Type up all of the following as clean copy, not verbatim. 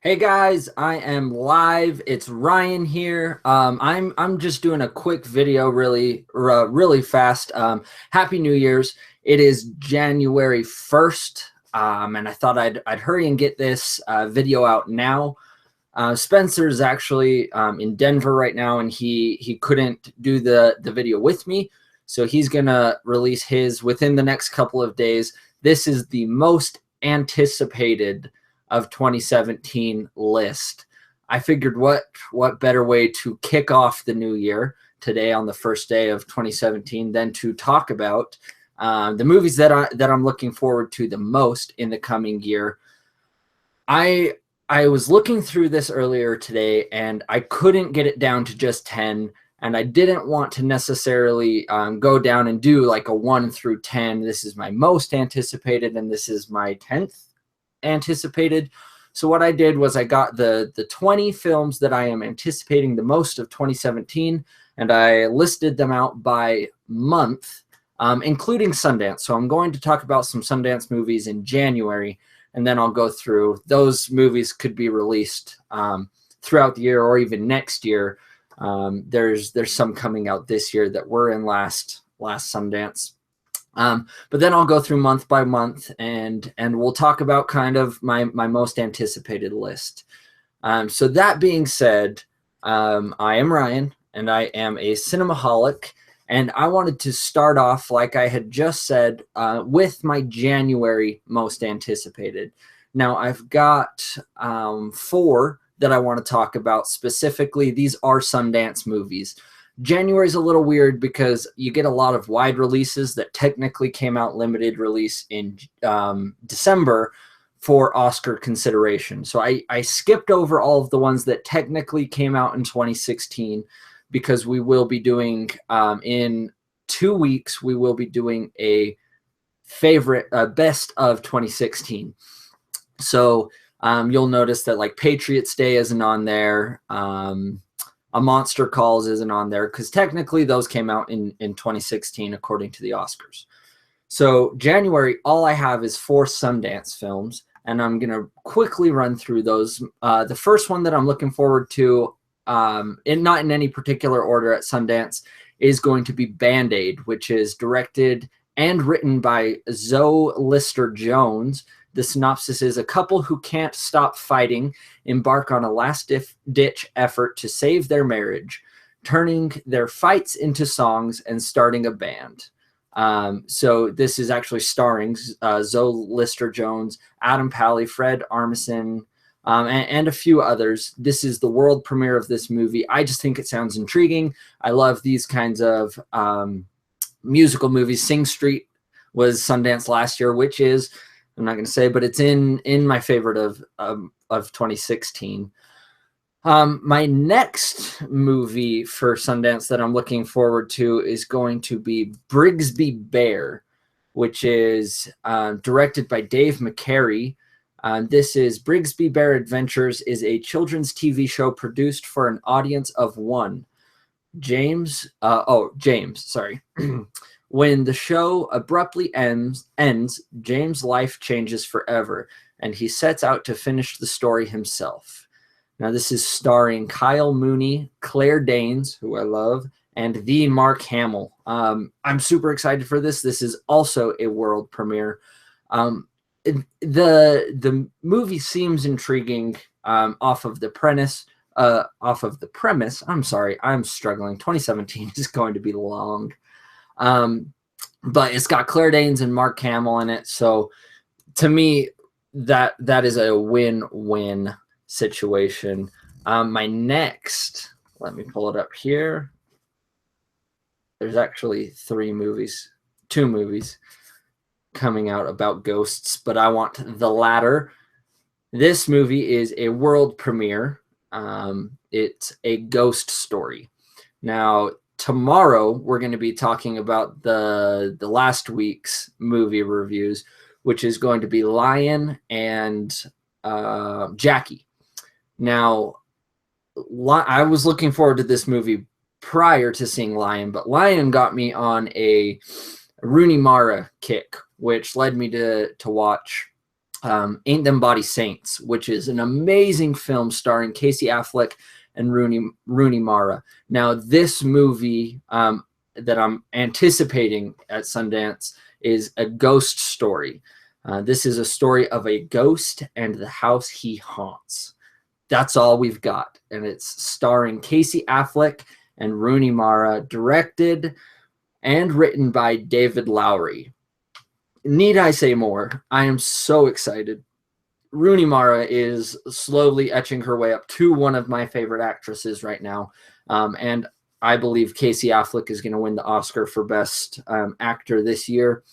Hey guys, I am live. It's Ryan here. I'm just doing a quick video, really fast. Happy New Year's! It is January 1st, and I thought I'd hurry and get this video out now. Spencer's actually in Denver right now, and he couldn't do the video with me, so he's gonna release his within the next couple of days. This is the most anticipated of 2017 list. I figured what better way to kick off the new year today on the first day of 2017 than to talk about the movies that I'm looking forward to the most in the coming year. I was looking through this earlier today and I couldn't get it down to just 10, and I didn't want to necessarily go down and do like a 1 through 10. This is my most anticipated and this is my 10th anticipated. So what I did was I got the 20 films that I am anticipating the most of 2017, and I listed them out by month, including Sundance. So I'm going to talk about some Sundance movies in January, and then I'll go through those movies could be released throughout the year or even next year. There's some coming out this year that were in last Sundance. But then I'll go through month by month and we'll talk about kind of my most anticipated list. So that being said, I am Ryan and I am a cinemaholic, and I wanted to start off, like I had just said, with my January most anticipated. Now I've got 4 that I want to talk about specifically. These are Sundance movies. January is a little weird because you get a lot of wide releases that technically came out limited release in December for Oscar consideration. So I skipped over all of the ones that technically came out in 2016 because we will be doing, in 2 weeks, we will be doing a favorite, best of 2016. So you'll notice that like Patriots Day isn't on there. A Monster Calls isn't on there because technically those came out in 2016 according to the Oscars. So January, all I have is 4 Sundance films, and I'm going to quickly run through those. The first one that I'm looking forward to, not in any particular order at Sundance, is going to be Band-Aid, which is directed and written by Zoe Lister-Jones. The synopsis is: a couple who can't stop fighting embark on a last-ditch effort to save their marriage, turning their fights into songs and starting a band. So this is actually starring Zoe Lister-Jones, Adam Pally, Fred Armisen, and a few others. This is the world premiere of this movie. I just think it sounds intriguing. I love these kinds of musical movies. Sing Street was Sundance last year, which is, I'm not going to say, but it's in my favorite of 2016. My next movie for Sundance that I'm looking forward to is going to be Brigsby Bear, which is directed by Dave McCary. This is Brigsby Bear Adventures is a children's TV show produced for an audience of one. James, sorry. When the show abruptly ends, James' life changes forever, and he sets out to finish the story himself. Now, this is starring Kyle Mooney, Claire Danes, who I love, and the Mark Hamill. I'm super excited for this. This is also a world premiere. The movie seems intriguing off of the premise. I'm sorry, I'm struggling. 2017 is going to be long. But it's got Claire Danes and Mark Hamill in it. So to me, that is a win-win situation. My next, let me pull it up here. There's actually 2 movies coming out about ghosts, but I want the latter. This movie is a world premiere. It's a ghost story. Now, tomorrow we're going to be talking about the last week's movie reviews, which is going to be Lion and Jackie. Now, I was looking forward to this movie prior to seeing Lion, but Lion got me on a Rooney Mara kick, which led me to watch Ain't Them Body Saints, which is an amazing film starring Casey Affleck and Rooney Mara. Now, this movie that I'm anticipating at Sundance is A Ghost Story. This is a story of a ghost and the house he haunts. That's all we've got. And it's starring Casey Affleck and Rooney Mara, directed and written by David Lowery. Need I say more? I am so excited. Rooney Mara is slowly etching her way up to one of my favorite actresses right now. And I believe Casey Affleck is going to win the Oscar for Best Actor this year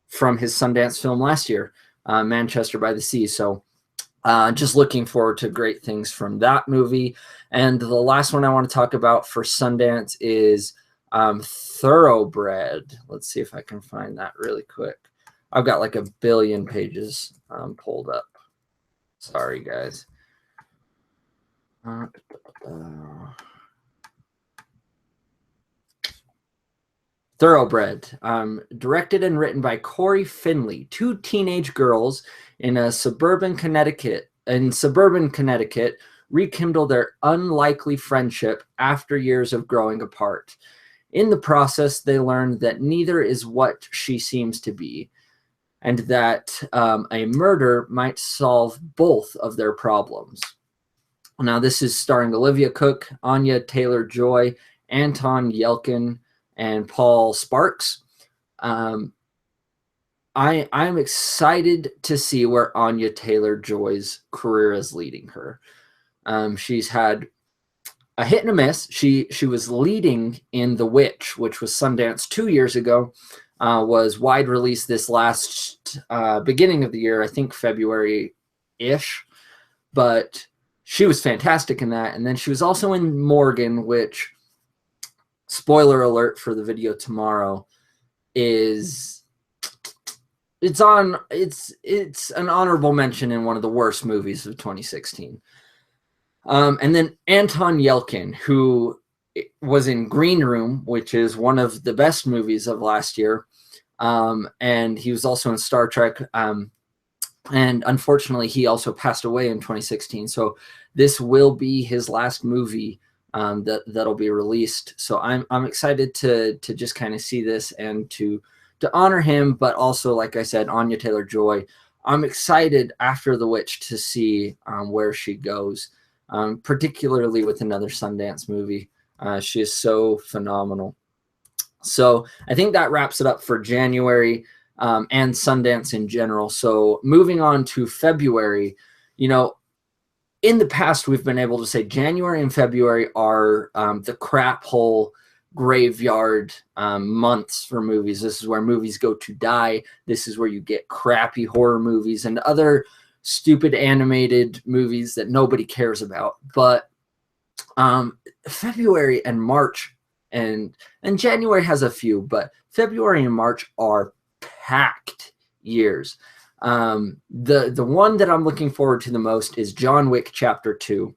from his Sundance film last year, Manchester by the Sea. So just looking forward to great things from that movie. And the last one I want to talk about for Sundance is Thoroughbred. Let's see if I can find that really quick. I've got like a billion pages pulled up. Sorry, guys. Thoroughbred, directed and written by Corey Finley. Two teenage girls in suburban Connecticut rekindle their unlikely friendship after years of growing apart. In the process, they learn that neither is what she seems to be, and that a murder might solve both of their problems. Now, this is starring Olivia Cooke, Anya Taylor-Joy, Anton Yelchin, and Paul Sparks. I'm excited to see where Anya Taylor-Joy's career is leading her. She's had a hit and a miss. She was leading in The Witch, which was Sundance 2 years ago. Was wide release this last beginning of the year, I think February-ish. But she was fantastic in that. And then she was also in Morgan, which, spoiler alert for the video tomorrow, it's an honorable mention in one of the worst movies of 2016. And then Anton Yelchin, who was in Green Room, which is one of the best movies of last year. And he was also in Star Trek. And unfortunately, he also passed away in 2016. So this will be his last movie that'll be released. So I'm excited to just kind of see this and to honor him. But also, like I said, Anya Taylor-Joy, I'm excited after The Witch to see where she goes, particularly with another Sundance movie. She is so phenomenal. So I think that wraps it up for January and Sundance in general. So moving on to February, in the past, we've been able to say January and February are the crap hole graveyard months for movies. This is where movies go to die. This is where you get crappy horror movies and other stupid animated movies that nobody cares about. But February and March and January has a few, but February and March are packed years. The one that I'm looking forward to the most is John Wick Chapter 2.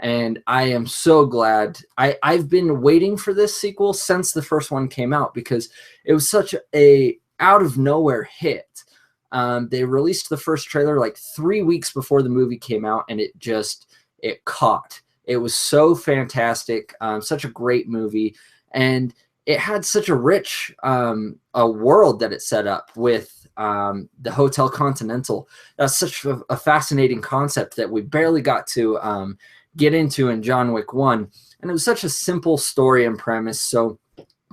And I am so glad. I've been waiting for this sequel since the first one came out because it was such a out of nowhere hit. They released the first trailer like 3 weeks before the movie came out, and it caught. It was so fantastic, such a great movie, and it had such a rich a world that it set up with the Hotel Continental. That's such a fascinating concept that we barely got to get into in John Wick 1, and it was such a simple story and premise. So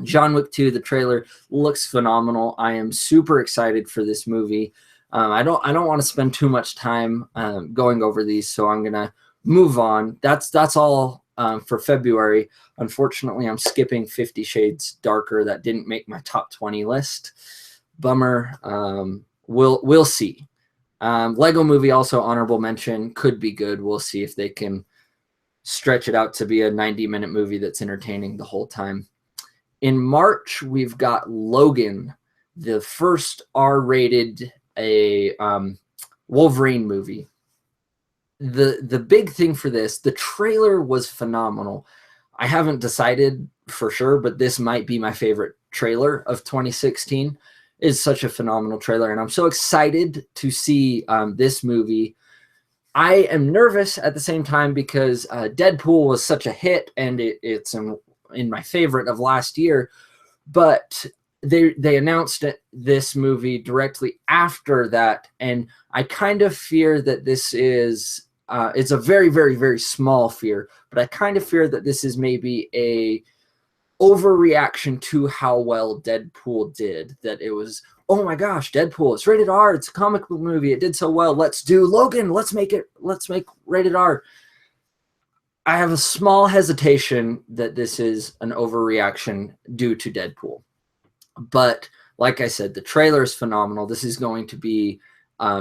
John Wick 2, the trailer looks phenomenal. I am super excited for this movie. I don't want to spend too much time going over these, so I'm gonna move on. That's all for February. Unfortunately, I'm skipping 50 Shades Darker. That didn't make my top 20 list. Bummer. We'll see. Lego Movie, also honorable mention, could be good. We'll see if they can stretch it out to be a 90-minute movie that's entertaining the whole time. In March, we've got Logan, the first R-rated Wolverine movie. The big thing for this, the trailer was phenomenal. I haven't decided for sure, but this might be my favorite trailer of 2016. is such a phenomenal trailer, and I'm so excited to see this movie. I am nervous at the same time because Deadpool was such a hit, and it's in my favorite of last year. But they announced this movie directly after that, and I kind of fear that this is it's a very, very, very small fear, but I kind of fear that this is maybe a overreaction to how well Deadpool did. That it was, oh my gosh, Deadpool, it's rated R, it's a comic book movie, it did so well, let's do Logan, let's make rated R. I have a small hesitation that this is an overreaction due to Deadpool. But like I said, the trailer is phenomenal. This is going to be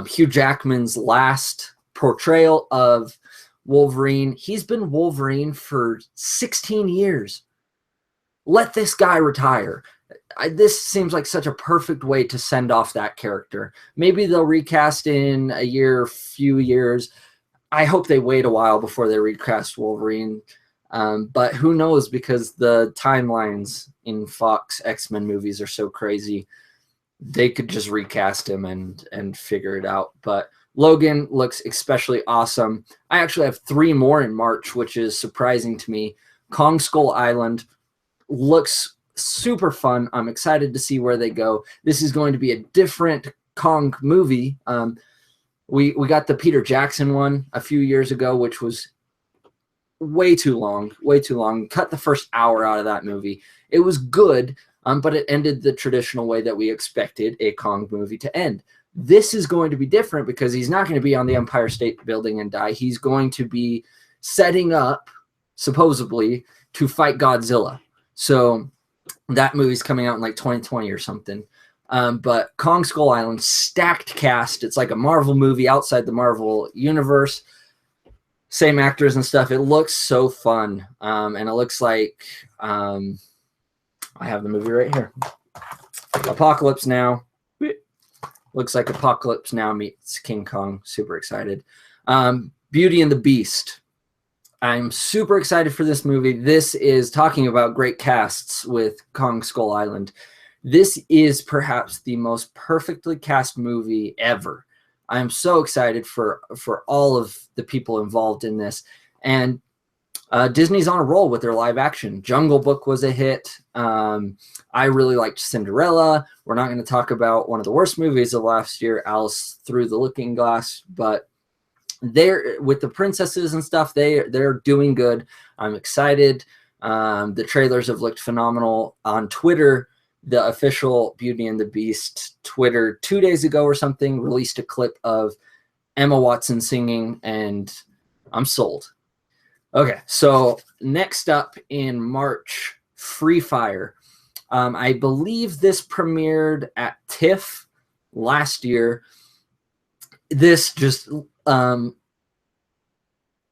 Hugh Jackman's last portrayal of Wolverine. He's been Wolverine for 16 years. Let this guy retire. This seems like such a perfect way to send off that character. Maybe they'll recast in a year, few years. I hope they wait a while before they recast Wolverine. But who knows, because the timelines in Fox X-Men movies are so crazy. They could just recast him and figure it out. But Logan looks especially awesome. I actually have 3 more in March, which is surprising to me. Kong Skull Island looks super fun. I'm excited to see where they go. This is going to be a different Kong movie. We got the Peter Jackson one a few years ago, which was way too long. Cut the first hour out of that movie. It was good, but it ended the traditional way that we expected a Kong movie to end. This is going to be different because he's not going to be on the Empire State Building and die. He's going to be setting up, supposedly, to fight Godzilla. So that movie's coming out in like 2020 or something. But Kong Skull Island, stacked cast. It's like a Marvel movie outside the Marvel universe. Same actors and stuff. It looks so fun. And it looks like I have the movie right here. Apocalypse Now. Looks like Apocalypse Now meets King Kong. Super excited. Beauty and the Beast. I'm super excited for this movie. This is talking about great casts with Kong Skull Island. This is perhaps the most perfectly cast movie ever. I'm so excited for all of the people involved in this. And Disney's on a roll with their live action. Jungle Book was a hit. I really liked Cinderella. We're not going to talk about one of the worst movies of last year, Alice Through the Looking Glass, but they're with the princesses and stuff. They're doing good. I'm excited. The trailers have looked phenomenal. On Twitter, the official Beauty and the Beast Twitter 2 days ago or something released a clip of Emma Watson singing, and I'm sold. Okay, so next up in March, Free Fire. I believe this premiered at TIFF last year. This just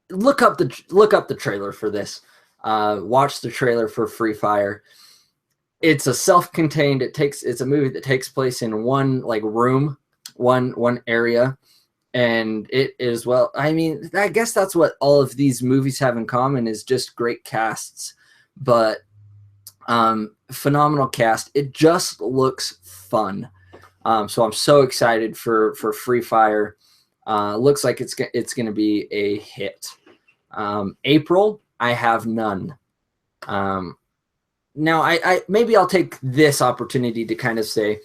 look up the trailer for this. Watch the trailer for Free Fire. It's a self-contained. It's a movie that takes place in one like room, one area. And it is, well, I mean, I guess that's what all of these movies have in common, is just great casts, but phenomenal cast. It just looks fun. So I'm so excited for Free Fire. Looks like it's going to be a hit. April, I have none. Now, I maybe I'll take this opportunity to kind of say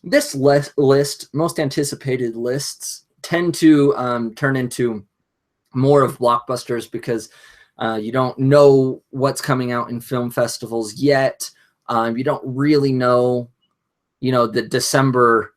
this list, most anticipated lists, tend to turn into more of blockbusters because you don't know what's coming out in film festivals yet. You don't really know, the December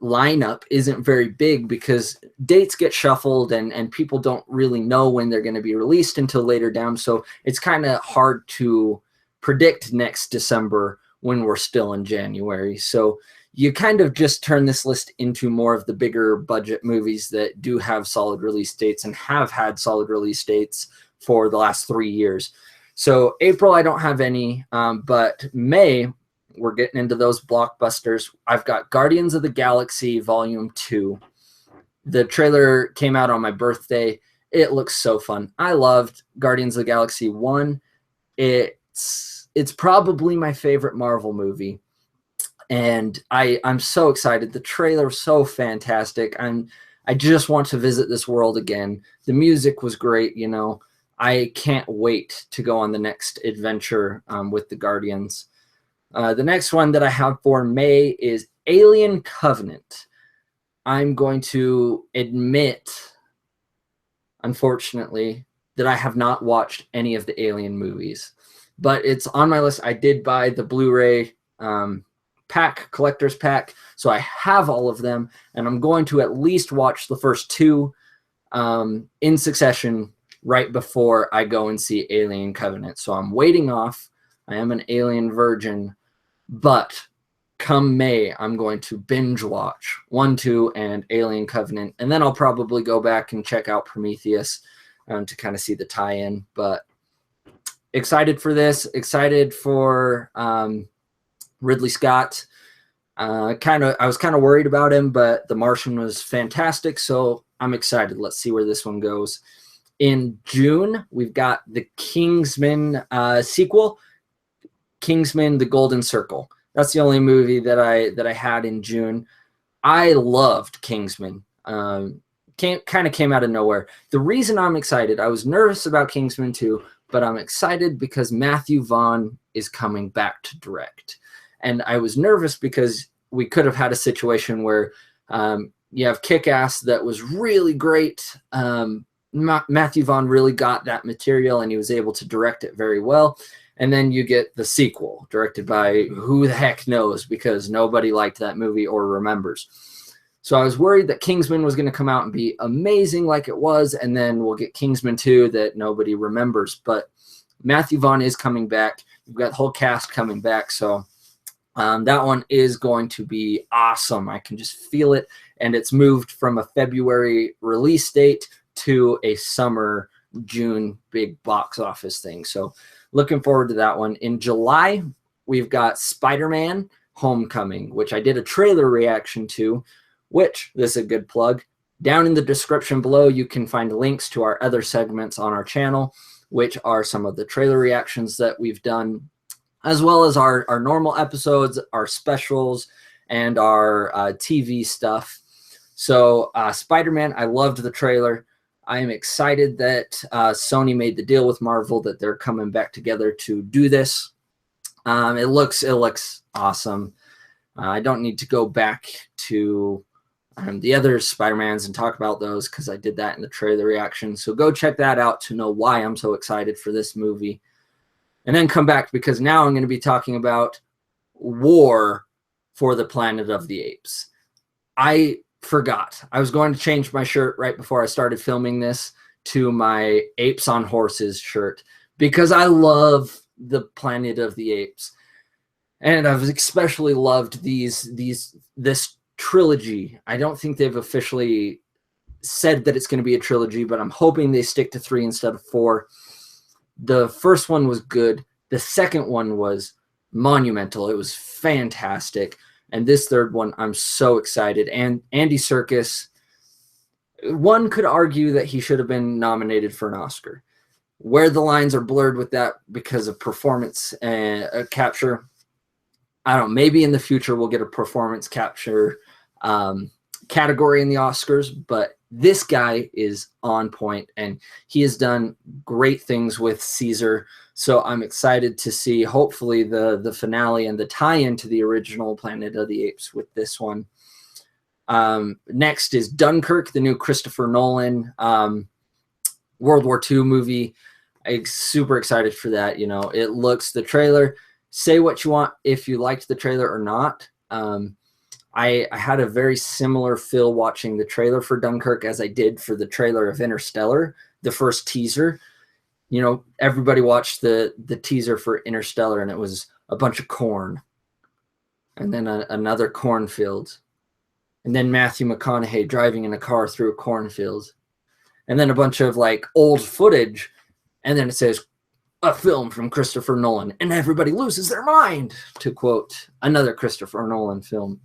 lineup isn't very big because dates get shuffled and people don't really know when they're going to be released until later down. So it's kind of hard to predict next December when we're still in January. So you kind of just turn this list into more of the bigger budget movies that do have solid release dates and have had solid release dates for the last 3 years. So April, I don't have any, but May, we're getting into those blockbusters. I've got Guardians of the Galaxy Volume 2. The trailer came out on my birthday. It looks so fun. I loved Guardians of the Galaxy 1. It's probably my favorite Marvel movie. And I'm so excited. The trailer was so fantastic. I just want to visit this world again. The music was great, you know. I can't wait to go on the next adventure with the Guardians. The next one that I have for May is Alien Covenant. I'm going to admit, unfortunately, that I have not watched any of the Alien movies, but it's on my list. I did buy the Blu-ray collector's pack, so I have all of them, and I'm going to at least watch the first two in succession right before I go and see Alien Covenant. So I'm waiting off. I am an Alien virgin, but come May, I'm going to binge watch 1, 2, and Alien Covenant, and then I'll probably go back and check out Prometheus to kind of see the tie-in. But excited for this, excited for Ridley Scott. I was kind of worried about him, but The Martian was fantastic, so I'm excited. Let's see where this one goes. In June, we've got the Kingsman sequel, Kingsman: The Golden Circle. That's the only movie that I had in June. I loved Kingsman. Kind of came out of nowhere. The reason I'm excited, I was nervous about Kingsman 2, but I'm excited because Matthew Vaughn is coming back to direct. And I was nervous because we could have had a situation where you have Kick-Ass that was really great. Matthew Vaughn really got that material, and he was able to direct it very well. And then you get the sequel directed by who the heck knows, because nobody liked that movie or remembers. So I was worried that Kingsman was going to come out and be amazing like it was, and then we'll get Kingsman 2 that nobody remembers. But Matthew Vaughn is coming back. You've got the whole cast coming back, so that one is going to be awesome. I can just feel it, and it's moved from a February release date to a summer, June big box office thing. So looking forward to that one. In July, we've got Spider-Man Homecoming, which I did a trailer reaction to, which, this is a good plug. Down in the description below, you can find links to our other segments on our channel, which are some of the trailer reactions that we've done, as well as our normal episodes, our specials, and our TV stuff. So Spider-Man, I loved the trailer. I am excited that Sony made the deal with Marvel, that they're coming back together to do this. It looks awesome. I don't need to go back to the other Spider-Mans and talk about those, because I did that in the trailer reaction. So go check that out to know why I'm so excited for this movie. And then come back, because now I'm going to be talking about War for the Planet of the Apes. I forgot. I was going to change my shirt right before I started filming this to my Apes on Horses shirt, because I love the Planet of the Apes. And I've especially loved this trilogy. I don't think they've officially said that it's going to be a trilogy, but I'm hoping they stick to 3 instead of 4. The first one was good. The second one was monumental. It was fantastic. And this third one, I'm so excited. And Andy Serkis, one could argue that he should have been nominated for an Oscar. Where the lines are blurred with that because of performance capture, I don't know, maybe in the future we'll get a performance capture category in the Oscars, but this guy is on point, and he has done great things with Caesar. So I'm excited to see, hopefully, the finale and the tie-in to the original Planet of the Apes with this one. Next is Dunkirk, the new Christopher Nolan World War II movie. I'm super excited for that. You know, it looks, the trailer, say what you want if you liked the trailer or not. I had a very similar feel watching the trailer for Dunkirk as I did for the trailer of Interstellar, the first teaser. You know, everybody watched the teaser for Interstellar, and it was a bunch of corn, and then another cornfield, and then Matthew McConaughey driving in a car through a cornfield, and then a bunch of like old footage, and then it says a film from Christopher Nolan, and everybody loses their mind, to quote another Christopher Nolan film.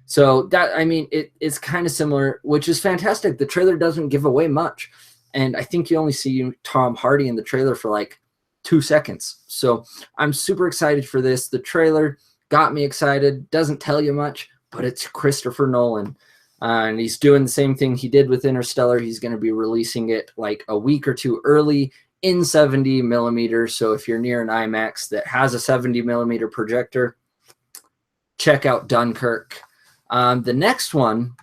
So that, I mean, it's kind of similar, which is fantastic. The trailer doesn't give away much. And I think you only see Tom Hardy in the trailer for like 2 seconds. So I'm super excited for this. The trailer got me excited. Doesn't tell you much, but it's Christopher Nolan. And he's doing the same thing he did with Interstellar. He's going to be releasing it like a week or two early in 70 millimeters. So if you're near an IMAX that has a 70 millimeter projector, check out Dunkirk. The next one,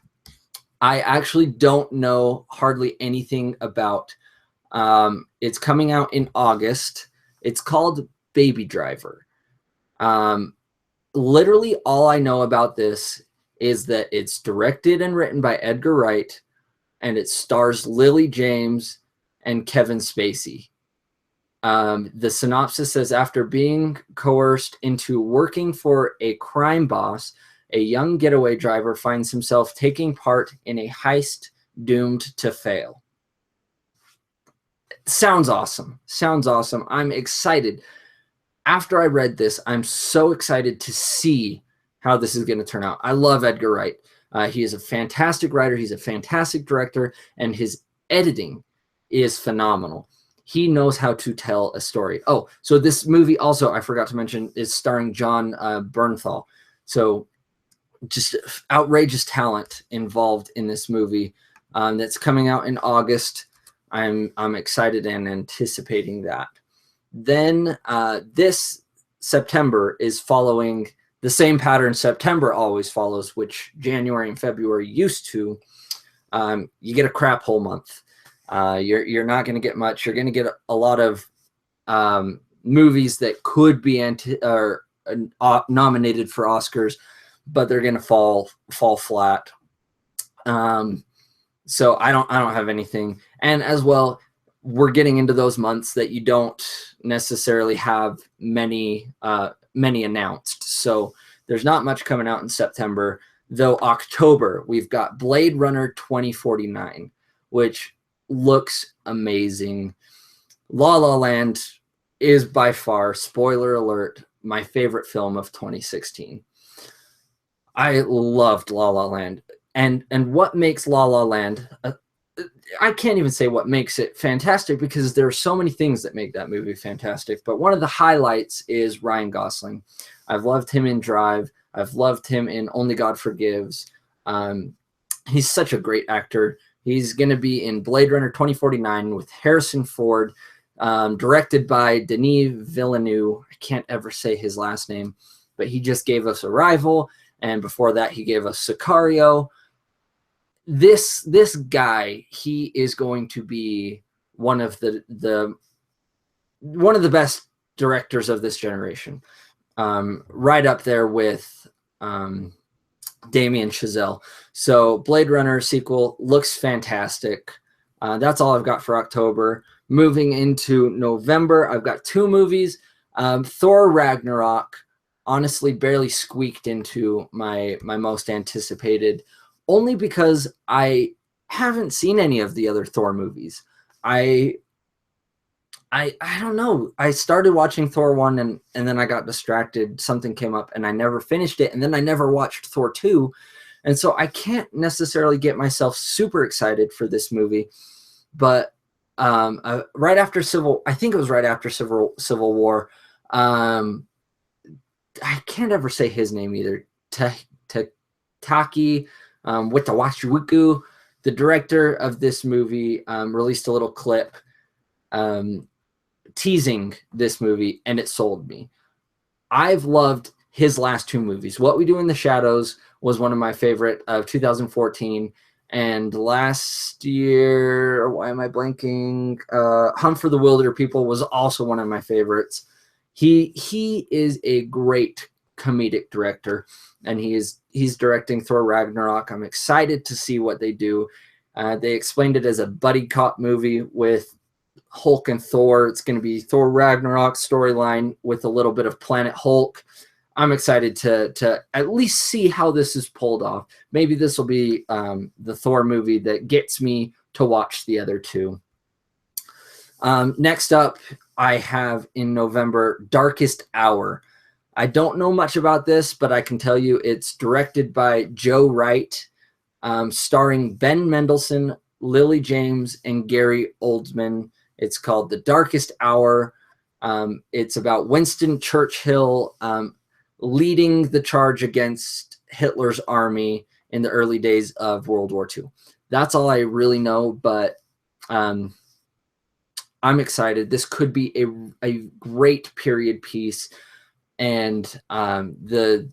I actually don't know hardly anything about. It's coming out in August. It's called Baby Driver. Literally all I know about this is that it's directed and written by Edgar Wright, and it stars Lily James and Kevin Spacey. The synopsis says, after being coerced into working for a crime boss, a young getaway driver finds himself taking part in a heist doomed to fail. Sounds awesome. Sounds awesome. I'm excited. After I read this, I'm so excited to see how this is going to turn out. I love Edgar Wright. He is a fantastic writer. He's a fantastic director, and his editing is phenomenal. He knows how to tell a story. Oh, so this movie also, I forgot to mention, is starring Jon Bernthal. So just outrageous talent involved in this movie that's coming out in August. I'm excited and anticipating that. Then this September is following the same pattern September always follows, which January and February used to. You get a crap hole month. You're not going to get much. You're going to get a lot of movies that could be nominated for Oscars, but they're going to fall flat. So I don't have anything. And as well, we're getting into those months that you don't necessarily have many announced. So there's not much coming out in September, though October, we've got Blade Runner 2049, which looks amazing. La La Land is by far, spoiler alert, my favorite film of 2016. I loved La La Land. And what makes La La Land, I can't even say what makes it fantastic, because there are so many things that make that movie fantastic. But one of the highlights is Ryan Gosling. I've loved him in Drive. I've loved him in Only God Forgives. He's such a great actor. He's going to be in Blade Runner 2049 with Harrison Ford, directed by Denis Villeneuve. I can't ever say his last name, but he just gave us Arrival, and before that he gave us Sicario. This guy, he is going to be one of the best directors of this generation, right up there with Damien Chazelle. So Blade Runner sequel looks fantastic. That's all I've got for October. Moving into November, I've got two movies. Thor Ragnarok honestly barely squeaked into my most anticipated, only because I haven't seen any of the other Thor movies. I don't know. I started watching Thor 1 and then I got distracted. Something came up and I never finished it. And then I never watched Thor 2. And so I can't necessarily get myself super excited for this movie. But right after I think it was right after Civil War. I can't ever say his name either. Taki Watawachiwuku, the director of this movie, released a little clip teasing this movie, and it sold me. I've loved his last two movies. What We Do in the Shadows was one of my favorite of 2014, and last year, why am I blanking? Hunt for the Wilder People was also one of my favorites. He is a great comedic director, and he's directing Thor Ragnarok. I'm excited to see what they do. They explained it as a buddy cop movie with Hulk and Thor. It's going to be Thor Ragnarok storyline with a little bit of Planet Hulk. I'm excited to at least see how this is pulled off. Maybe this will be the Thor movie that gets me to watch the other two. Next up, I have in November, Darkest Hour. I don't know much about this, but I can tell you it's directed by Joe Wright, starring Ben Mendelsohn, Lily James, and Gary Oldman. It's called The Darkest Hour. It's about Winston Churchill leading the charge against Hitler's army in the early days of World War II. That's all I really know, but I'm excited. This could be a great period piece, and the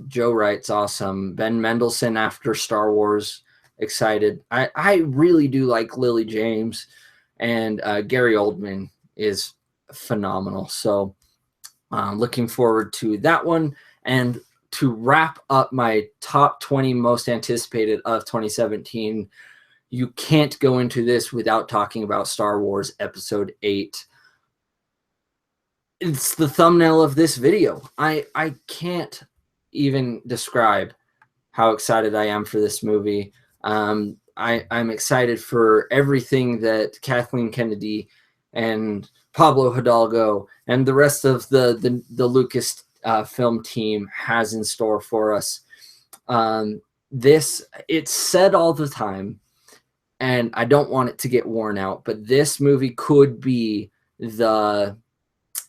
Joe Wright's awesome. Ben Mendelsohn after Star Wars, excited. I really do like Lily James, and Gary Oldman is phenomenal. So looking forward to that one. And to wrap up my top 20 most anticipated of 2017, you can't go into this without talking about Star Wars Episode 8. It's the thumbnail of this video. I can't even describe how excited I am for this movie. I'm excited for everything that Kathleen Kennedy and Pablo Hidalgo and the rest of the Lucas film team has in store for us. It's said all the time, and I don't want it to get worn out, but this movie could be the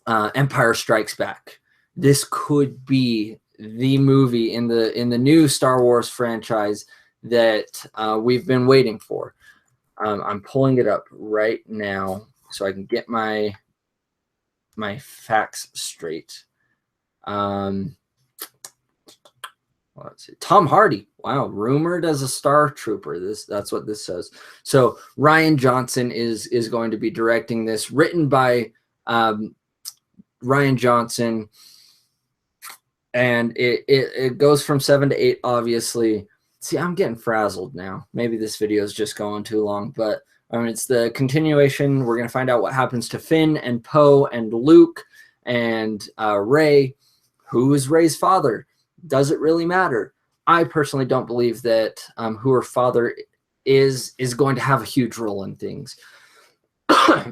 Empire Strikes Back. This could be the movie in the new Star Wars franchise that we've been waiting for. I'm pulling it up right now so I can get my facts straight. Let's see. Tom Hardy. Wow, rumored as a Star Trooper. That's what this says. So Rian Johnson is going to be directing this, written by Rian Johnson, and it goes from 7 to 8, obviously. See, I'm getting frazzled now. Maybe this video is just going too long, but it's the continuation. We're going to find out what happens to Finn and Poe and Luke and Rey. Who is Rey's father? Does it really matter? I personally don't believe that who her father is going to have a huge role in things.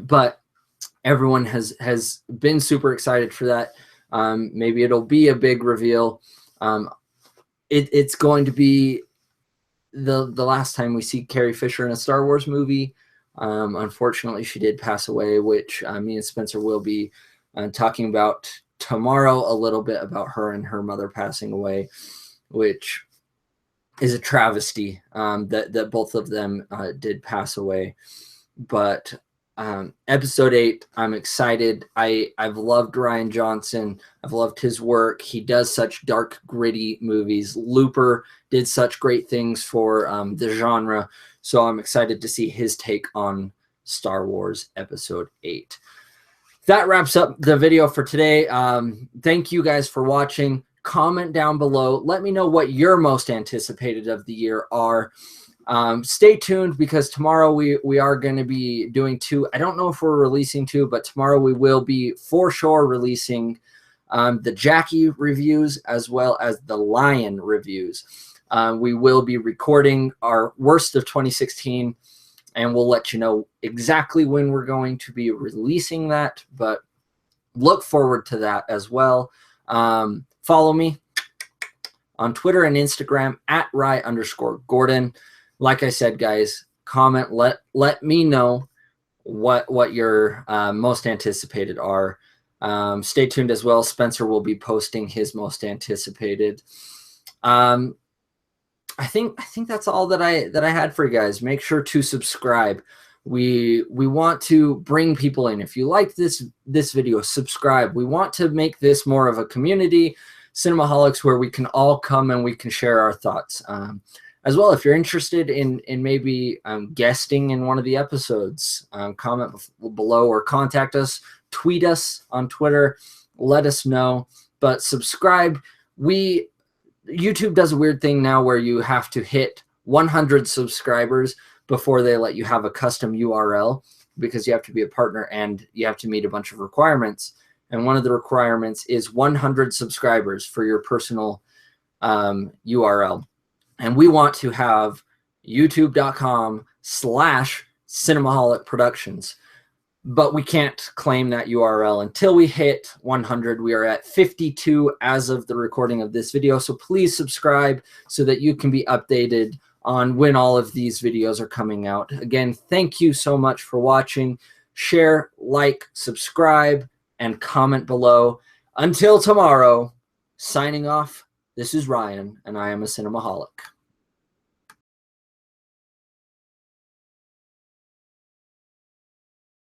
But everyone has been super excited for that. Maybe it'll be a big reveal. It's going to be the last time we see Carrie Fisher in a Star Wars movie. Unfortunately, she did pass away, which me and Spencer will be talking about tomorrow a little bit, about her and her mother passing away, which is a travesty that both of them did pass away. But Episode 8, I'm excited. I've loved Rian Johnson. I've loved his work. He does such dark, gritty movies. Looper did such great things for the genre. So I'm excited to see his take on Star Wars Episode 8. That wraps up the video for today. Thank you guys for watching. Comment down below. Let me know what your most anticipated of the year are. Stay tuned, because tomorrow we are going to be doing 2. I don't know if we're releasing 2, but tomorrow we will be for sure releasing the Jackie reviews as well as the Lion reviews. We will be recording our worst of 2016, and we'll let you know exactly when we're going to be releasing that, but look forward to that as well. Follow me on Twitter and Instagram at Rye_Gordon. Like I said, guys, comment, let me know what your most anticipated are. Stay tuned as well. Spencer will be posting his most anticipated. I think that's all that I had for you guys. Make sure to subscribe. We want to bring people in. If you like this video, subscribe. We want to make this more of a community, Cinemaholics, where we can all come and we can share our thoughts. As well, if you're interested in maybe guesting in one of the episodes, comment below or contact us, tweet us on Twitter, let us know. But subscribe. YouTube does a weird thing now where you have to hit 100 subscribers before they let you have a custom URL, because you have to be a partner and you have to meet a bunch of requirements. And one of the requirements is 100 subscribers for your personal URL. And we want to have youtube.com/Cinemaholic Productions. But we can't claim that URL until we hit 100. We are at 52 as of the recording of this video. So please subscribe so that you can be updated on when all of these videos are coming out. Again, thank you so much for watching. Share, like, subscribe, and comment below. Until tomorrow, Signing off, this is Ryan, and I am a Cinemaholic.